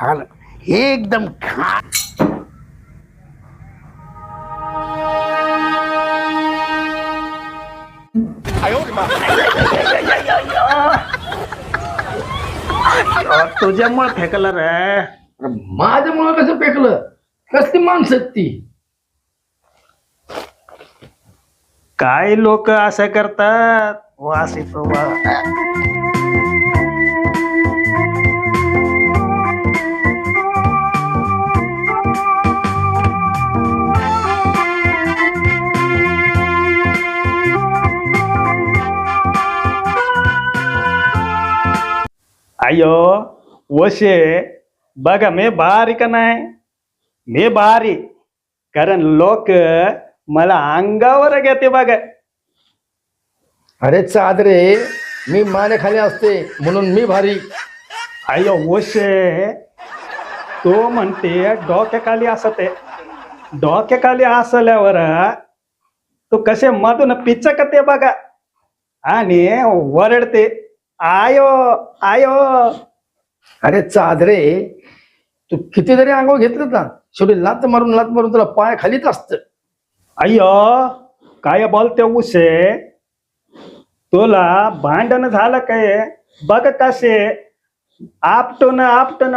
खाल एकदम खा. तुझ्यामुळे फेकलं रे. माझ्यामुळं कसं फेकलं? कसली माणसं ती? काय लोक असं करतात. वास येतो अयो वशे बघा मी भारी का नाही. मी भारी कारण लोक मला अंगावर घेते बघा. अरे चादरे, मी मानेखाली असते म्हणून मी भारी. अयो वशे तो म्हणते डोक्याखाली असते. डोक्याखाली असल्यावर तो कसे मधून पिचकते बघा आणि वरडते आयो आयो. अरे चादरे, तू किती जरी अंगावर घेतलं ना, शेवटी लात मारून तुला पाय खालीच असत. अय्यो काय बोलते उशे. तुला भांडण झालं काय बघ कसे आपटून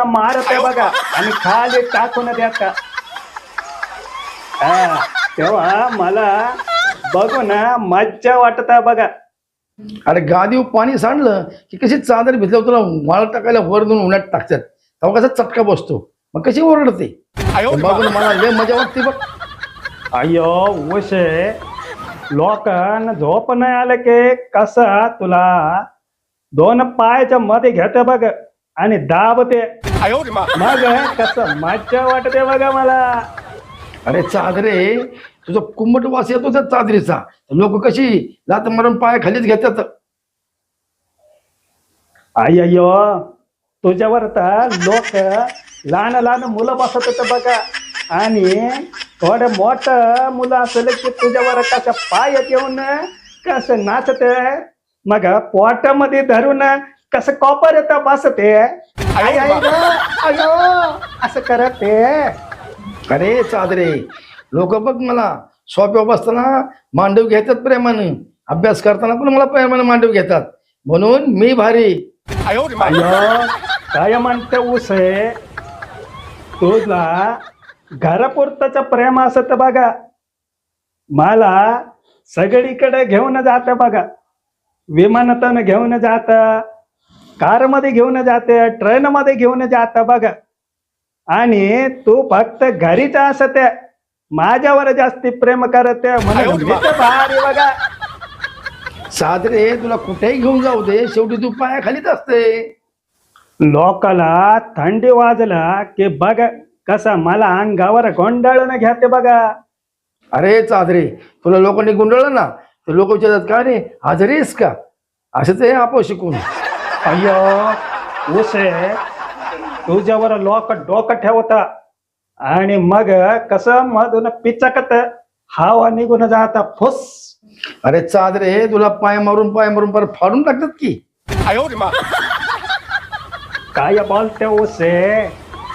मारते बघा आणि खाली टाकून द्याका. तेव्हा मला बघून मज्जा वाटत बघा. अरे गादीवर पाणी सांडलं की कशी चादर भिजल्यावर तुला वाळ टाकायला वर दोन उन्हात टाकतात, तेव्हा कसा चटका बसतो, मग कशी ओरडते. बघून मला लय मजा वाटते बघ. अय्यो उशे लोकांना झोप नाही आलं की कसा तुला दोन पायाच्या मध्ये घेते बघ आणि दाबते. मग कसं मज्जा वाटते बघा मला. अरे चादरे, तुझा कुंभट वास येतो त्या चादरीचा. लोक कशी लात मारून पाय खालीच घेतात. अय्यो तुझ्यावर तर लोक लहान लहान मुलं बसत होतं बघा आणि थोडे मोठ मुलं असले की तुझ्यावर कसं पाय येऊन कसं नाचत मग पोटामध्ये धरून कसं कॉपर येत बसते. अयो असं करत. अरे चादरे, लोक बघ मला सोप्या बसताना मांडव घेतात प्रेमाने, अभ्यास करताना पण मला प्रेमाने मांडव घेतात, म्हणून मी भारी. अयो काय म्हणते ऊस आहे तुला घरापुरतच प्रेम असत बघा. मला सगळीकडे घेऊन जात बघा. विमानातून घेऊन जात, कारमध्ये घेऊन जाते, ट्रेनमध्ये घेऊन जात बघा. आणि तू फक्त घरीच असते, माझ्यावर जास्ती प्रेम करते म्हणून मी तर भारी बघा. चादरे, तुला कुठेही घेऊन जाऊ दे, शेवटी तू पाया खालीच असते. लोकाला थंडी वाजला की बघ कसा मला अंगावर गोंधळून घेते बघा. अरे चादरे, तुला लोकांनी गुंडळलं ना तर लोक विचारतात का रे आजारीस का, असंच आहे आपण शिकून. अय्यो उसे तुझ्यावर लोक डोकं ठेवता आणि मग कसं मधून पिचकत हवा निघून जाता फुस. अरे चादरे, तुला पाय मारून परत फाडून टाकतात की. काय बोलते उसे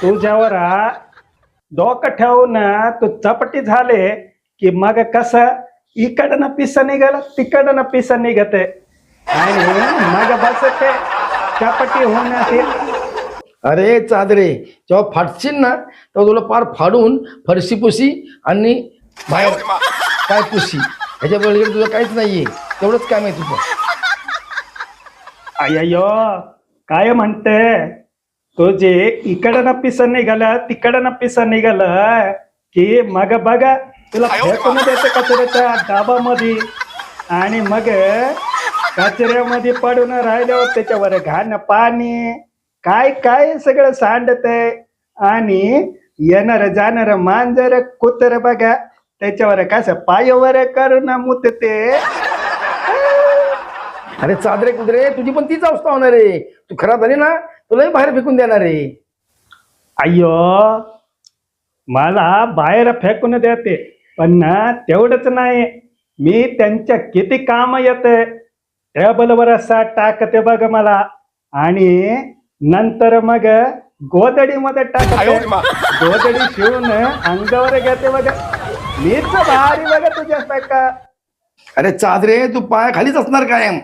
तुझ्यावर डोकं ठेवून तू चपटी झाले की मग कसं इकडनं पिस निघाल तिकडनं पिस निघते आणि मग बसते चपटी होण्याचे. अरे चादरे, जेव्हा फाटशील ना तेव्हा तुला पार फाडून फरशी पुशी आणि बाहेर काय पुशी, ह्याच्या बरोबर तुझं काहीच नाहीये, तेवढंच काम आहे तुझं. अय्यो काय म्हणते तुझे इकडनं पिस निघालं तिकडनं पिस निघालं की मग बघा तुला फेकून देते कचऱ्याच्या डाबामध्ये आणि मग कचऱ्यामध्ये पडून राहिल्यावर त्याच्यावर घाण पाणी काय काय सगळं सांडते आणि येणार जाणार मांजर कुत्र बघा त्याच्यावर कसं पायावर करून मुतते. अरे चादरे कुदरे, तुझी पण तीच अवस्था होणार आहे. तू खराब झाली ना तुलाही बाहेर फेकून देणार आहे. अय्यो मला बाहेर फेकून देते पण तेवढंच नाही, मी त्यांच्या किती काम येते टेबलवर असा टाकते बघ मला आणि नंतर मग गोदडी मध्ये टाकते गोदडी शिवून अंगावर घेते बघा मीच भारी बघा तुझ्यासारखा. अरे चादरे तू पाया खालीच असणार कायम.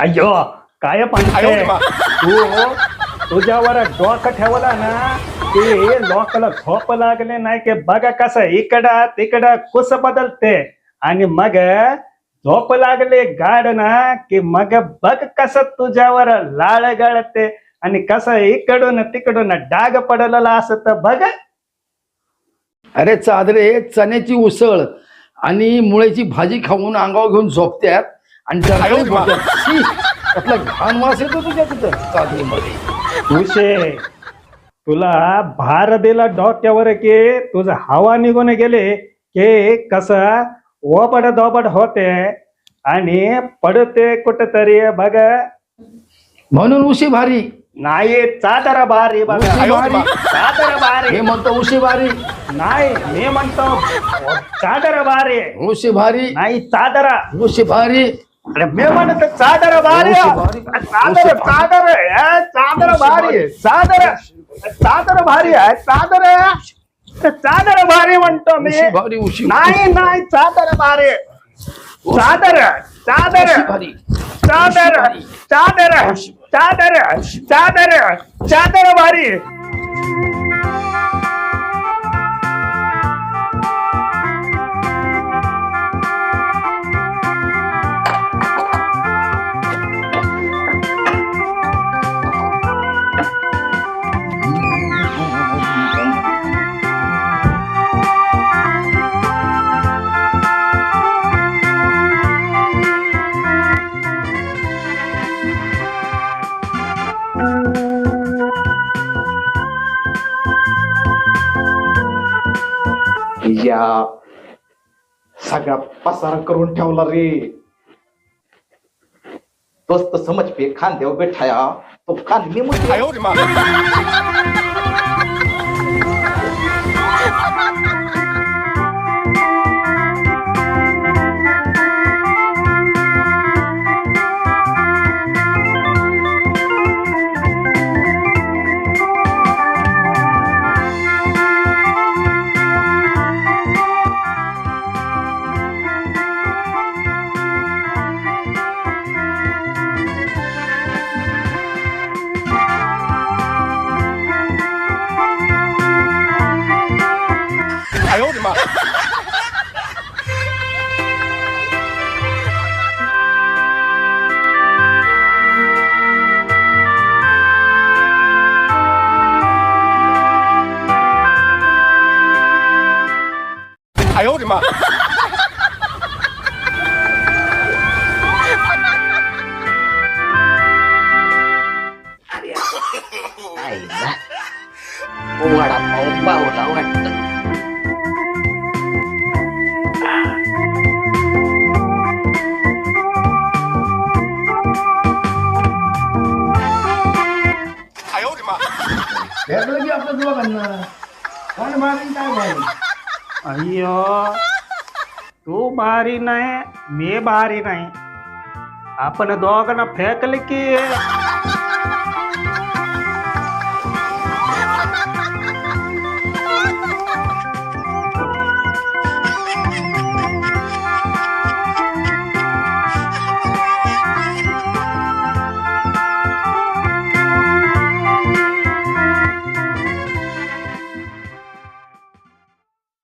अय्यो काय म्हणते तू तुझ्यावर डोकं ठेवला ना की लोकाला झोप लागले नाही की बघा कसं इकडं तिकडं कुस बदलते आणि मग झोप लागले गाड ना की मग बघ कसं तुझ्यावर लाळ गळते आणि कसं इकडून तिकडून डाग पडलेला असत बघ. अरे चादरे चण्याची उसळ आणि मुळ्याची भाजी खाऊन अंगावर घेऊन झोपत्यात आणि डरकाळी फोडतात. शी, त्यातला घाण वास येतो तुझ्या तिथं चादरीमध्ये. उशे तुला भार दिला डोक्यावर की तुझं हवा निघून गेले की कसं ओबड दोबड होते आणि पडते कुठतरी बघ. म्हणून उशी भारी नाही चादर भारी बघ उशी भारी. चादर भारी हे म्हणतो उशी भारी. नाही मी म्हणतो चादर भारी उशी भारी नाही चादर. उशी भारी. अरे मी म्हणतो चादर भारी चादर चादर चादर भारी चादर चादर भारी आहे चादर चादर भारी म्हणतो मी. उशी भारी उशी नाही नाही चादर भारी चादर चादर उशी भारी. चादर चादर चादर चादर चादर भारी. या सगळा पसारा करून ठेवला रे. तोच तर समज पे खांद्यावर बैठाया तो कान मी मुझे वडापाव बावला वाटत. भेटलं की आपलं दोघांना काय मारी काय भारी. अय्यो तू भारी नाही मी भारी नाही आपण दोघांना फेकले की